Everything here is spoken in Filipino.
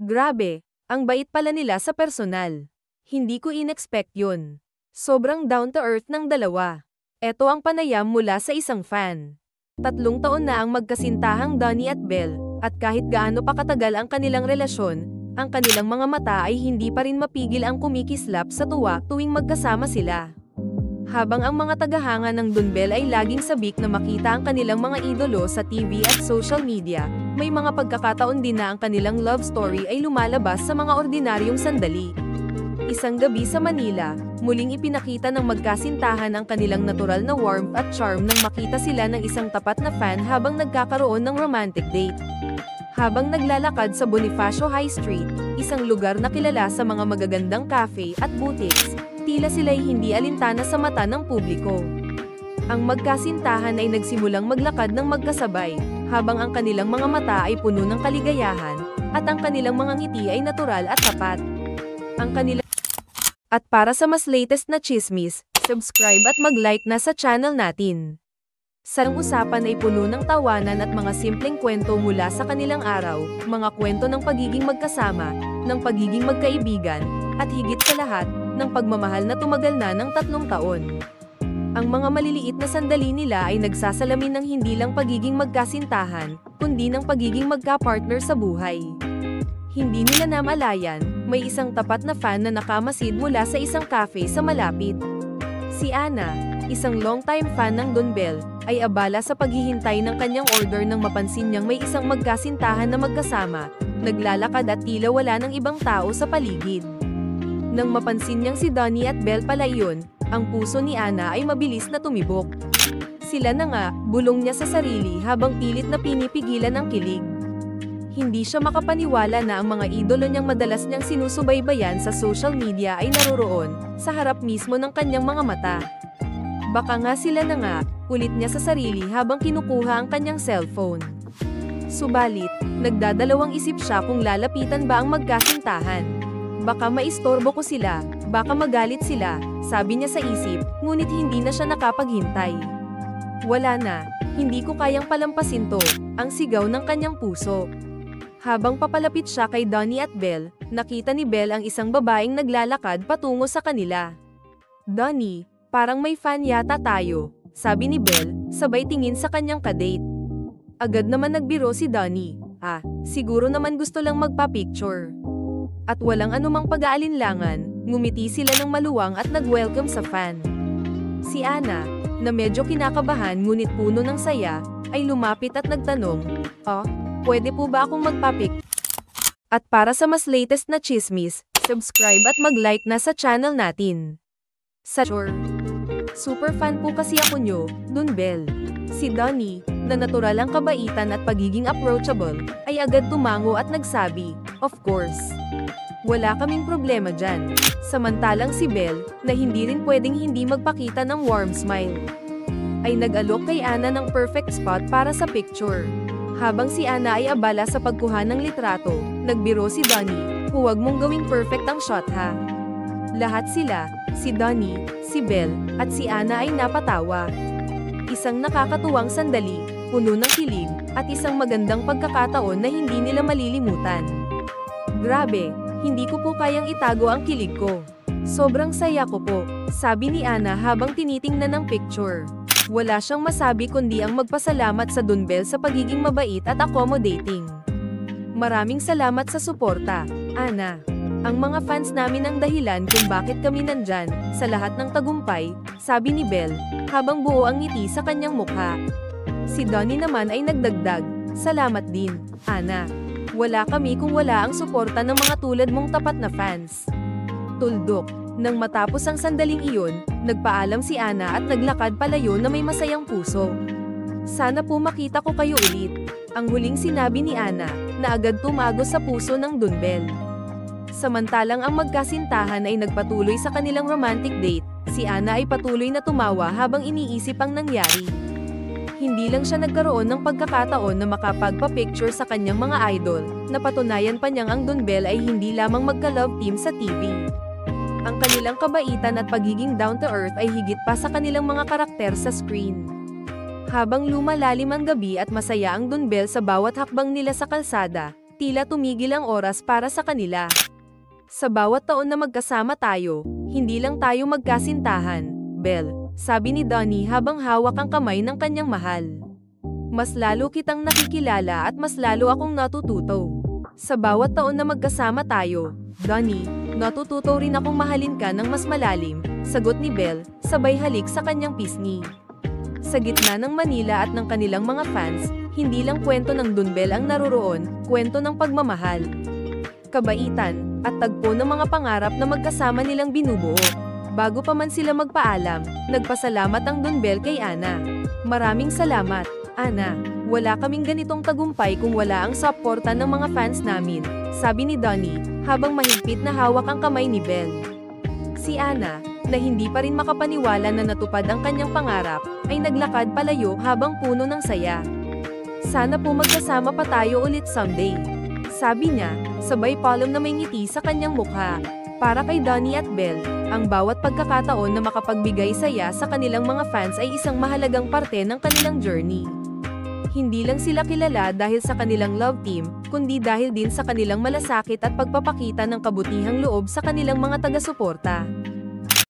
Grabe, ang bait pala nila sa personal. Hindi ko in-expect yun. Sobrang down to earth ng dalawa. Eto ang panayam mula sa isang fan. 3 taon na ang magkasintahang Donnie at Belle, at kahit gaano pa katagal ang kanilang relasyon, ang kanilang mga mata ay hindi pa rin mapigil ang kumikislap sa tuwa tuwing magkasama sila. Habang ang mga tagahanga ng Dunbel ay laging sabik na makita ang kanilang mga idolo sa TV at social media, may mga pagkakataon din na ang kanilang love story ay lumalabas sa mga ordinaryong sandali. Isang gabi sa Manila, muling ipinakita ng magkasintahan ang kanilang natural na warmth at charm nang makita sila ng isang tapat na fan habang nagkakaroon ng romantic date. Habang naglalakad sa Bonifacio High Street, isang lugar na kilala sa mga magagandang cafe at boutiques, tila sila'y hindi alintana sa mata ng publiko. Ang magkasintahan ay nagsimulang maglakad ng magkasabay, habang ang kanilang mga mata ay puno ng kaligayahan, at ang kanilang mga ngiti ay natural at tapat. At para sa mas latest na chismis, subscribe at mag-like na sa channel natin. Ang usapan ay puno ng tawanan at mga simpleng kwento mula sa kanilang araw, mga kwento ng pagiging magkasama, ng pagiging magkaibigan, at higit sa lahat, ng pagmamahal na tumagal na ng 3 taon. Ang mga maliliit na sandali nila ay nagsasalamin ng hindi lang pagiging magkasintahan, kundi ng pagiging magka-partner sa buhay. Hindi nila namalayan, may isang tapat na fan na nakamasid mula sa isang cafe sa malapit. Si Ana, isang long-time fan ng Dunbel, ay abala sa paghihintay ng kanyang order nang mapansin niyang may isang magkasintahan na magkasama, naglalakad at tila wala ng ibang tao sa paligid. Nang mapansin niyang si Donnie at Belle pala iyon, ang puso ni Ana ay mabilis na tumibok. Sila na nga, bulong niya sa sarili habang pilit na pinipigilan ang kilig. Hindi siya makapaniwala na ang mga idolo niyang madalas niyang sinusubaybayan sa social media ay naroroon, sa harap mismo ng kanyang mga mata. Baka nga sila na nga, ulit niya sa sarili habang kinukuha ang kanyang cellphone. Subalit, nagdadalawang isip siya kung lalapitan ba ang magkasintahan. Baka maistorbo ko sila, baka magalit sila, sabi niya sa isip, ngunit hindi na siya nakapaghintay. Wala na, hindi ko kayang palampasin to, ang sigaw ng kanyang puso. Habang papalapit siya kay Donnie at Belle, nakita ni Belle ang isang babaeng naglalakad patungo sa kanila. Donnie, parang may fan yata tayo, sabi ni Belle, sabay tingin sa kanyang kadate. Agad naman nagbiro si Donnie, siguro naman gusto lang magpa-picture. At walang anumang pag-aalinlangan, ngumiti sila ng maluwang at nag-welcome sa fan. Si Ana, na medyo kinakabahan ngunit puno ng saya, ay lumapit at nagtanong, pwede po ba akong magpa-pic? At para sa mas latest na chismis, subscribe at mag-like na sa channel natin. Super fan po kasi ako nyo, Dunbel. Si Donnie, na natural ang kabaitan at pagiging approachable, ay agad tumango at nagsabi, of course. Wala kaming problema dyan. Samantalang si Belle, na hindi rin pwedeng hindi magpakita ng warm smile, ay nag-alok kay Ana ng perfect spot para sa picture. Habang si Ana ay abala sa pagkuha ng litrato, nagbiro si Donnie, huwag mong gawing perfect ang shot ha. Lahat sila, si Donnie, si Belle, at si Ana ay napatawa. Isang nakakatuwang sandali, puno ng kilig, at isang magandang pagkakataon na hindi nila malilimutan. Grabe, hindi ko po kayang itago ang kilig ko. Sobrang saya ko po, sabi ni Ana habang tinitingnan ang picture. Wala siyang masabi kundi ang magpasalamat sa Dunbel sa pagiging mabait at accommodating. Maraming salamat sa suporta, Ana. Ang mga fans namin ang dahilan kung bakit kami nandyan, sa lahat ng tagumpay, sabi ni Belle, habang buo ang ngiti sa kanyang mukha. Si Donnie naman ay nagdagdag, salamat din, Ana. Wala kami kung wala ang suporta ng mga tulad mong tapat na fans. Tuldok. Nang matapos ang sandaling iyon, nagpaalam si Ana at naglakad palayo na may masayang puso. Sana po makita ko kayo ulit, ang huling sinabi ni Ana, na agad tumago sa puso ng Dunbel. Samantalang ang magkasintahan ay nagpatuloy sa kanilang romantic date, si Ana ay patuloy na tumawa habang iniisip ang nangyari. Hindi lang siya nagkaroon ng pagkakataon na makapagpa-picture sa kanyang mga idol, napatunayan pa niyang ang Dunbel ay hindi lamang magka-love team sa TV. Ang kanilang kabaitan at pagiging down-to-earth ay higit pa sa kanilang mga karakter sa screen. Habang lumalalim ang gabi at masaya ang Dunbel sa bawat hakbang nila sa kalsada, Tila tumigil ang oras para sa kanila. Sa bawat taon na magkasama tayo, hindi lang tayo magkasintahan, Belle, sabi ni Donnie habang hawak ang kamay ng kanyang mahal. Mas lalo kitang nakikilala at mas lalo akong natututo. Sa bawat taon na magkasama tayo, Donnie, natututo rin akong mahalin ka ng mas malalim, sagot ni Belle, sabay halik sa kanyang pisngi. Sa gitna ng Manila at ng kanilang mga fans, hindi lang kwento ng Dunbel ang naroroon, kwento ng pagmamahal, kabaitan, at tagpo ng mga pangarap na magkasama nilang binubuo. Bago pa man sila magpaalam, nagpasalamat ang Dunbel kay Ana. Maraming salamat, Ana. Wala kaming ganitong tagumpay kung wala ang suporta ng mga fans namin, sabi ni Donnie, habang mahigpit na hawak ang kamay ni Belle. Si Ana, na hindi pa rin makapaniwala na natupad ang kanyang pangarap, ay naglakad palayo habang puno ng saya. Sana po magkasama pa tayo ulit someday, sabi niya, sabay palom na may ngiti sa kanyang mukha. Para kay Donnie at Belle, ang bawat pagkakataon na makapagbigay saya sa kanilang mga fans ay isang mahalagang parte ng kanilang journey. Hindi lang sila kilala dahil sa kanilang love team, kundi dahil din sa kanilang malasakit at pagpapakita ng kabutihang loob sa kanilang mga taga-suporta.